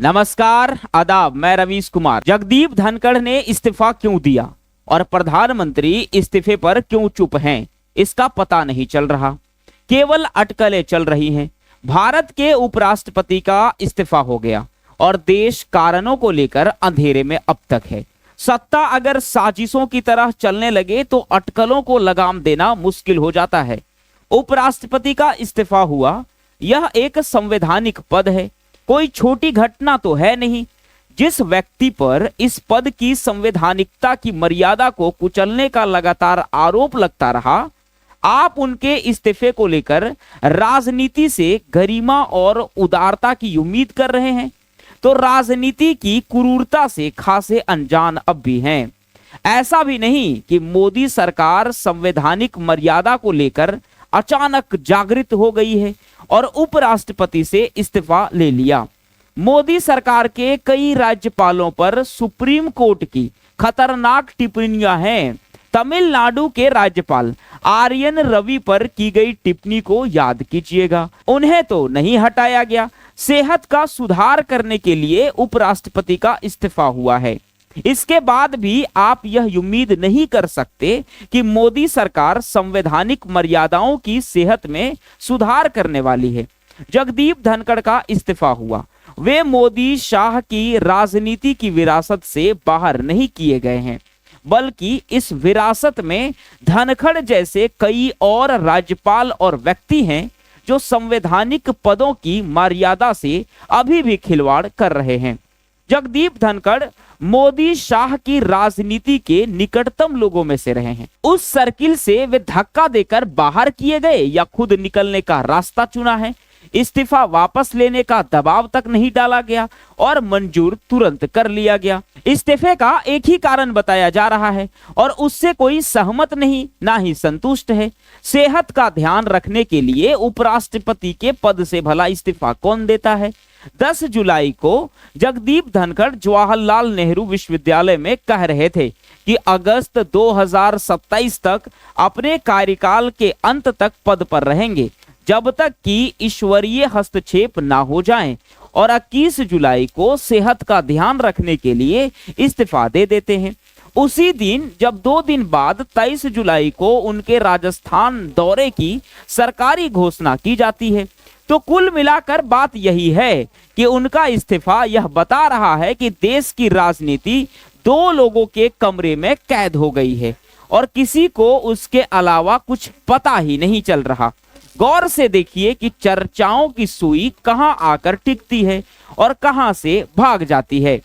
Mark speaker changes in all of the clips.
Speaker 1: नमस्कार, आदाब। मैं रवीश कुमार। जगदीप धनखड़ ने इस्तीफा क्यों दिया और प्रधानमंत्री इस्तीफे पर क्यों चुप हैं, इसका पता नहीं चल रहा। केवल अटकलें चल रही हैं। भारत के उपराष्ट्रपति का इस्तीफा हो गया और देश कारणों को लेकर अंधेरे में अब तक है। सत्ता अगर साजिशों की तरह चलने लगे तो अटकलों को लगाम देना मुश्किल हो जाता है। उपराष्ट्रपति का इस्तीफा हुआ, यह एक संवैधानिक पद है, कोई छोटी घटना तो है नहीं। जिस व्यक्ति पर इस पद की संवैधानिकता की मर्यादा को कुचलने का लगातार आरोप लगता रहा, आप उनके इस्तीफे को लेकर राजनीति से गरिमा और उदारता की उम्मीद कर रहे हैं, तो राजनीति की क्रूरता से खासे अनजान अब भी हैं। ऐसा भी नहीं कि मोदी सरकार संवैधानिक मर्यादा को लेकर अचानक जागृत हो गई है और उपराष्ट्रपति से इस्तीफा ले लिया। मोदी सरकार के कई राज्यपालों पर सुप्रीम कोर्ट की खतरनाक टिप्पणियां हैं। तमिलनाडु के राज्यपाल आर्यन रवि पर की गई टिप्पणी को याद कीजिएगा, उन्हें तो नहीं हटाया गया। सेहत का सुधार करने के लिए उपराष्ट्रपति का इस्तीफा हुआ है। इसके बाद भी आप यह उम्मीद नहीं कर सकते कि मोदी सरकार संवैधानिक मर्यादाओं की सेहत में सुधार करने वाली है। जगदीप धनखड़ का इस्तीफा हुआ। वे मोदी शाह की राजनीति की विरासत से बाहर नहीं किए गए हैं, बल्कि इस विरासत में धनखड़ जैसे कई और राज्यपाल और व्यक्ति हैं जो संवैधानिक पदों की मर्यादा से अभी भी खिलवाड़ कर रहे हैं। जगदीप धनखड़ मोदी शाह की राजनीति के निकटतम लोगों में से रहे हैं। उस सर्किल से वे धक्का देकर बाहर किए गए या खुद निकलने का रास्ता चुना है। इस्तीफा वापस लेने का दबाव तक नहीं डाला गया और मंजूर तुरंत कर लिया गया। इस्तीफे का एक ही कारण बताया जा रहा है और उससे कोई सहमत नहीं, ना ही संतुष्ट है। सेहत का ध्यान रखने के लिए उपराष्ट्रपति के पद से भला इस्तीफा कौन देता है? 10 जुलाई को जगदीप धनखड़ जवाहरलाल नेहरू विश्वविद्यालय में कह रहे थे कि अगस्त 2027 तक अपने कार्यकाल के अंत तक पद पर रहेंगे, जब तक कि ईश्वरीय हस्तक्षेप ना हो जाए, और 21 जुलाई को सेहत का ध्यान रखने के लिए इस्तीफा दे देते हैं। उसी दिन जब 2 दिन बाद 23 जुलाई को उनके राजस्थान दौरे की सरकारी घोषणा की जाती है। तो कुल मिलाकर बात यही है कि उनका इस्तीफा यह बता रहा है कि देश की राजनीति 2 लोगों के कमरे में कैद हो गई है और किसी को उसके अलावा कुछ पता ही नहीं चल रहा। गौर से देखिए कि चर्चाओं की सुई कहां आकर टिकती है और कहां से भाग जाती है।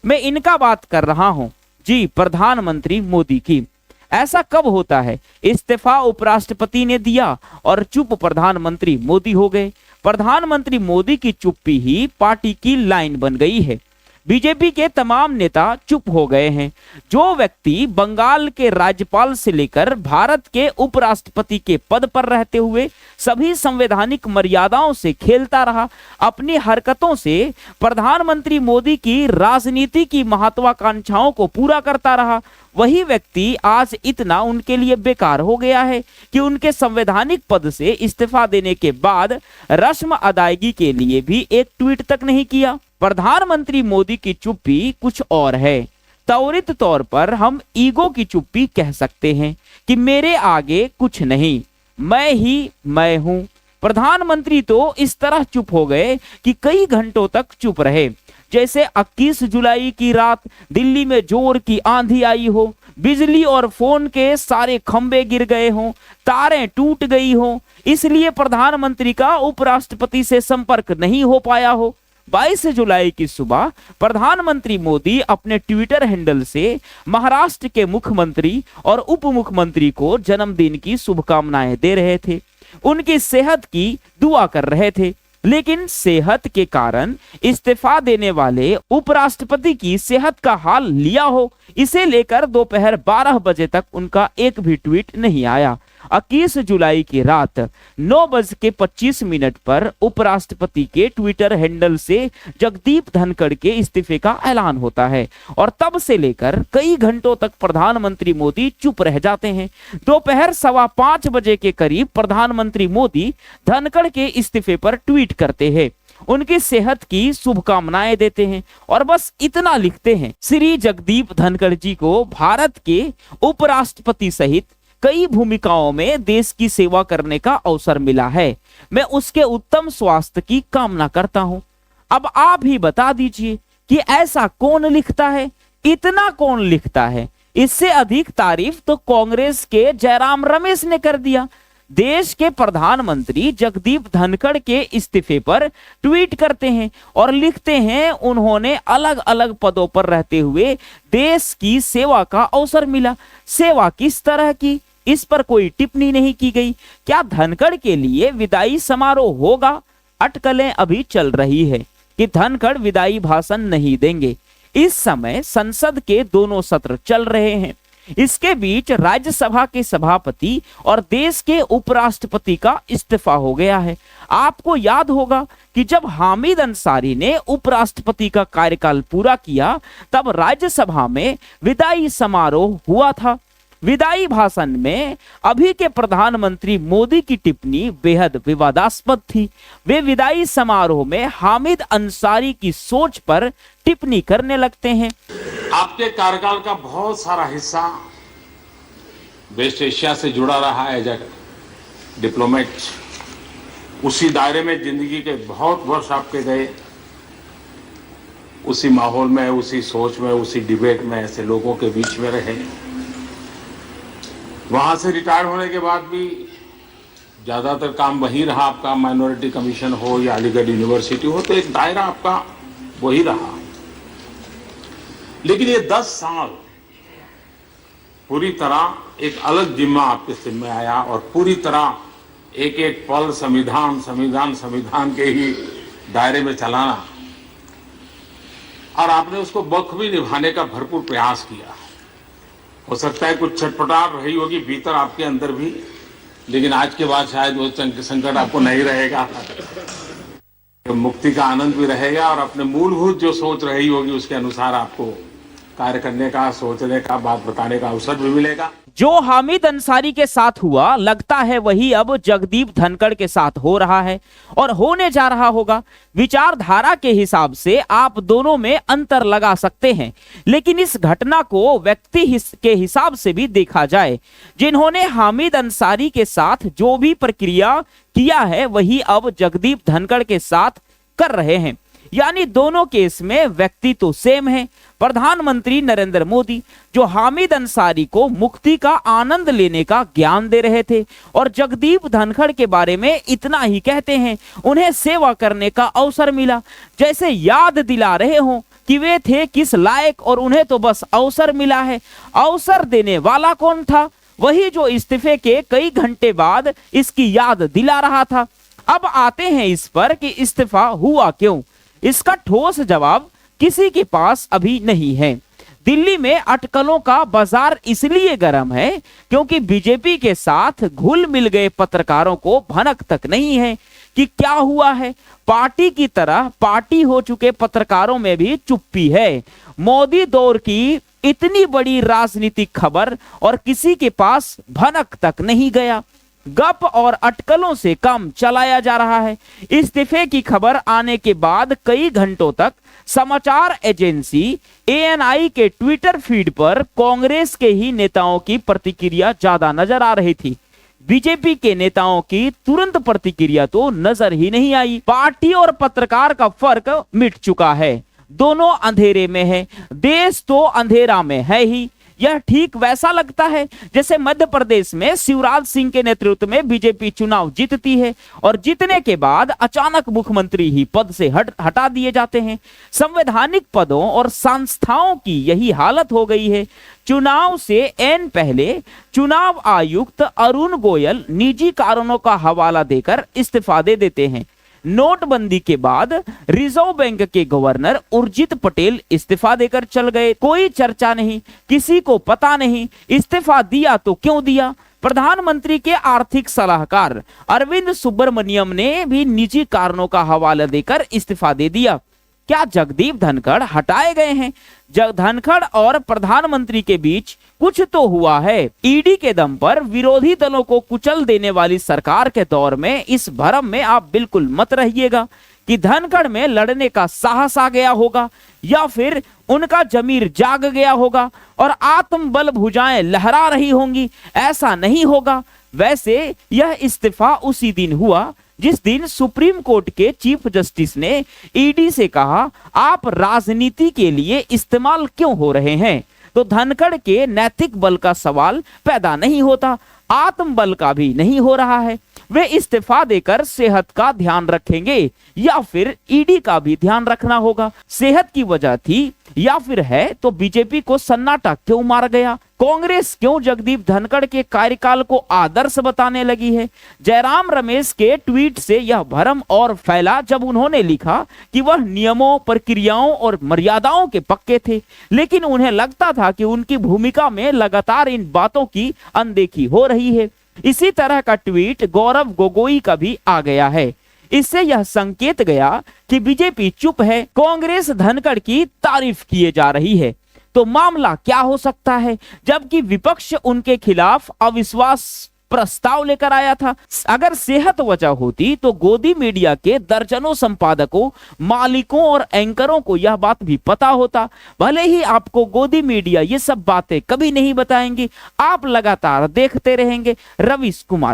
Speaker 1: मैं इनका बात कर रहा हूं जी, प्रधानमंत्री मोदी की। ऐसा कब होता है? इस्तीफा उपराष्ट्रपति ने दिया और चुप प्रधानमंत्री मोदी हो गए। प्रधानमंत्री मोदी की चुप्पी ही पार्टी की लाइन बन गई है। बीजेपी के तमाम नेता चुप हो गए हैं। जो व्यक्ति बंगाल के राज्यपाल से लेकर भारत के उपराष्ट्रपति के पद पर रहते हुए सभी संवैधानिक मर्यादाओं से खेलता रहा, अपनी हरकतों से प्रधानमंत्री मोदी की राजनीति की महत्वाकांक्षाओं को पूरा करता रहा, वही व्यक्ति आज इतना उनके लिए बेकार हो गया है कि उनके संवैधानिक पद से इस्तीफा देने के बाद रस्म अदायगी के लिए भी एक ट्वीट तक नहीं किया। प्रधानमंत्री मोदी की चुप्पी कुछ और है। त्वरित तौर पर हम ईगो की चुप्पी कह सकते हैं कि मेरे आगे कुछ नहीं, मैं ही मैं हूं। प्रधानमंत्री तो इस तरह चुप हो गए कि कई घंटों तक चुप रहे, जैसे 21 जुलाई की रात दिल्ली में जोर की आंधी आई हो, बिजली और फोन के सारे खंभे गिर गए हों, तारें टूट गई हों, इसलिए प्रधानमंत्री का उपराष्ट्रपति से संपर्क नहीं हो पाया हो। 22 जुलाई की सुबह प्रधानमंत्री मोदी अपने ट्विटर हैंडल से महाराष्ट्र के मुख्यमंत्री और उप मुख्यमंत्री को जन्मदिन की शुभकामनाएं दे रहे थे, उनकी सेहत की दुआ कर रहे थे। लेकिन सेहत के कारण इस्तीफा देने वाले उपराष्ट्रपति की सेहत का हाल लिया हो, इसे लेकर दोपहर 12 बजे तक उनका एक भी ट्वीट नहीं आया। 21 जुलाई की रात 9:25 पर उपराष्ट्रपति के ट्विटर हैंडल से जगदीप धनखड़ के इस्तीफे का ऐलान होता है और तब से लेकर कई घंटों तक प्रधानमंत्री मोदी चुप रह जाते हैं। दोपहर 5:15 बजे के करीब प्रधानमंत्री मोदी धनखड़ के इस्तीफे पर ट्वीट करते हैं उनकी सेहत की शुभकामनाएं देते हैं और बस इतना लिखते हैं, श्री जगदीप धनखड़ जी को भारत के उपराष्ट्रपति सहित कई भूमिकाओं में देश की सेवा करने का अवसर मिला है। मैं उसके उत्तम स्वास्थ्य की कामना करता हूं। अब आप ही बता दीजिए कि ऐसा कौन लिखता है, इतना कौन लिखता है। इससे अधिक तारीफ तो कांग्रेस के जयराम रमेश ने कर दिया। देश के प्रधानमंत्री जगदीप धनखड़ के इस्तीफे पर ट्वीट करते हैं और लिखते हैं, उन्होंने अलग अलग पदों पर रहते हुए देश की सेवा का अवसर मिला। सेवा किस तरह की, इस पर कोई टिप्पणी नहीं की गई। क्या धनखड़ के लिए विदाई समारोह होगा? अटकलें अभी चल रही है कि धनखड़ विदाई भाषण नहीं देंगे। इस समय संसद के दोनों सत्र चल रहे हैं। इसके बीच राज्यसभा के सभापति और देश के उपराष्ट्रपति का इस्तीफा हो गया है। आपको याद होगा कि जब हामिद अंसारी ने उपराष्ट्रपति का कार्यकाल पूरा किया, तब राज्यसभा में विदाई समारोह हुआ था। विदाई भाषण में अभी के प्रधानमंत्री मोदी की टिप्पणी बेहद विवादास्पद थी। वे विदाई समारोह में हामिद अंसारी की सोच पर टिप्पणी करने लगते हैं।
Speaker 2: आपके कार्यकाल का बहुत सारा हिस्सा वेस्ट एशिया से जुड़ा रहा है। एज ए डिप्लोमेट उसी दायरे में जिंदगी के बहुत वर्ष आपके गए, उसी माहौल में, उसी सोच में, उसी डिबेट में ऐसे लोगों के बीच में रहे। वहां से रिटायर होने के बाद भी ज्यादातर काम वही रहा आपका, माइनॉरिटी कमीशन हो या अलीगढ़ यूनिवर्सिटी हो, तो एक दायरा आपका वही रहा। लेकिन ये 10 साल पूरी तरह एक अलग जिम्मा आपके सिर में आया और पूरी तरह एक एक पल संविधान के ही दायरे में चलाना, और आपने उसको बखूबी निभाने का भरपूर प्रयास किया। हो सकता है कुछ छटपटाहट रही होगी भीतर आपके अंदर भी, लेकिन आज के बाद शायद वो संकट आपको नहीं रहेगा। मुक्ति का आनंद भी रहेगा और अपने मूलभूत जो सोच रही होगी उसके अनुसार आपको कार्य करने का, सोचने का, बात बताने का अवसर भी मिलेगा।
Speaker 1: जो हामिद अंसारी के साथ हुआ, लगता है वही अब जगदीप धनखड़ के साथ हो रहा है और होने जा रहा होगा। विचारधारा के हिसाब से आप दोनों में अंतर लगा सकते हैं, लेकिन इस घटना को व्यक्ति के हिसाब से भी देखा जाए। जिन्होंने हामिद अंसारी के साथ जो भी प्रक्रिया किया है, वही अब जगदीप धनखड़ के साथ कर रहे हैं। यानी दोनों केस में व्यक्ति तो सेम है। प्रधानमंत्री नरेंद्र मोदी जो हामिद अंसारी को मुक्ति का आनंद लेने का ज्ञान दे रहे थे और जगदीप धनखड़ के बारे में इतना ही कहते हैं, उन्हें सेवा करने का अवसर मिला, जैसे याद दिला रहे हों कि वे थे किस लायक और उन्हें तो बस अवसर मिला है। अवसर देने वाला कौन था? वही जो इस्तीफे के कई घंटे बाद इसकी याद दिला रहा था। अब आते हैं इस पर कि इस्तीफा हुआ क्यों। इसका ठोस जवाब किसी के पास अभी नहीं है। दिल्ली में अटकलों का बाजार इसलिए गर्म है क्योंकि बीजेपी के साथ घुल मिल गए पत्रकारों को भनक तक नहीं है कि क्या हुआ है। पार्टी की तरह पार्टी हो चुके पत्रकारों में भी चुप्पी है। मोदी दौर की इतनी बड़ी राजनीतिक खबर और किसी के पास भनक तक नहीं गया। गप और अटकलों से काम चलाया जा रहा है। इस्तीफे की खबर आने के बाद कई घंटों तक समाचार एजेंसी एएनआई के ट्विटर फीड पर कांग्रेस के ही नेताओं की प्रतिक्रिया ज्यादा नजर आ रही थी। बीजेपी के नेताओं की तुरंत प्रतिक्रिया तो नजर ही नहीं आई। पार्टी और पत्रकार का फर्क मिट चुका है, दोनों अंधेरे में है। देश तो अंधेरा में है ही। यह ठीक वैसा लगता है जैसे मध्य प्रदेश में शिवराज सिंह के नेतृत्व में बीजेपी चुनाव जीतती है और जीतने के बाद अचानक मुख्यमंत्री ही पद से हटा दिए जाते हैं। संवैधानिक पदों और संस्थाओं की यही हालत हो गई है। चुनाव से एन पहले चुनाव आयुक्त अरुण गोयल निजी कारणों का हवाला देकर इस्तीफा दे देते हैं। नोटबंदी के बाद रिजर्व बैंक के गवर्नर उर्जित पटेल इस्तीफा देकर चल गए। कोई चर्चा नहीं, किसी को पता नहीं इस्तीफा दिया तो क्यों दिया। प्रधानमंत्री के आर्थिक सलाहकार अरविंद सुब्रमण्यम ने भी निजी कारणों का हवाला देकर इस्तीफा दे दिया। क्या जगदीप धनखड़ हटाए गए हैं? धनखड़ और प्रधानमंत्री के बीच कुछ तो हुआ है। ईडी के दम पर विरोधी दलों को कुचल देने वाली सरकार के दौर में इस भ्रम में आप बिल्कुल मत रहिएगा कि धनखड़ में लड़ने का साहस आ गया होगा या फिर उनका जमीर जाग गया होगा और आत्मबल भुजाएं लहरा रही होंगी। ऐसा नहीं होगा। वैसे यह इस्तीफा उसी दिन हुआ जिस दिन सुप्रीम कोर्ट के चीफ जस्टिस ने ईडी से कहा, आप राजनीति के लिए इस्तेमाल क्यों हो रहे हैं? तो धनखड़ के नैतिक बल का सवाल पैदा नहीं होता, आत्मबल का भी नहीं हो रहा है। वे इस्तीफा देकर सेहत का ध्यान रखेंगे या फिर ईडी का भी ध्यान रखना होगा। सेहत की वजह थी या फिर है तो बीजेपी को सन्नाटा क्यों मार गया? कांग्रेस क्यों जगदीप धनखड़ के कार्यकाल को आदर्श बताने लगी है? जयराम रमेश के ट्वीट से यह भ्रम और फैला जब उन्होंने लिखा कि वह नियमों, प्रक्रियाओं और मर्यादाओं के पक्के थे, लेकिन उन्हें लगता था कि उनकी भूमिका में लगातार इन बातों की अनदेखी हो रही है। इसी तरह का ट्वीट गौरव गोगोई का भी आ गया है। इससे यह संकेत गया कि बीजेपी चुप है, कांग्रेस धनखड़ की तारीफ किए जा रही है। तो मामला क्या हो सकता है? जबकि विपक्ष उनके खिलाफ अविश्वास प्रस्ताव लेकर आया था। अगर सेहत वजह होती तो गोदी मीडिया के दर्जनों संपादकों, मालिकों और एंकरों को यह बात भी पता होता। भले ही आपको गोदी मीडिया ये सब बातें कभी नहीं बताएंगे, आप लगातार देखते रहेंगे। रवीश कुमार।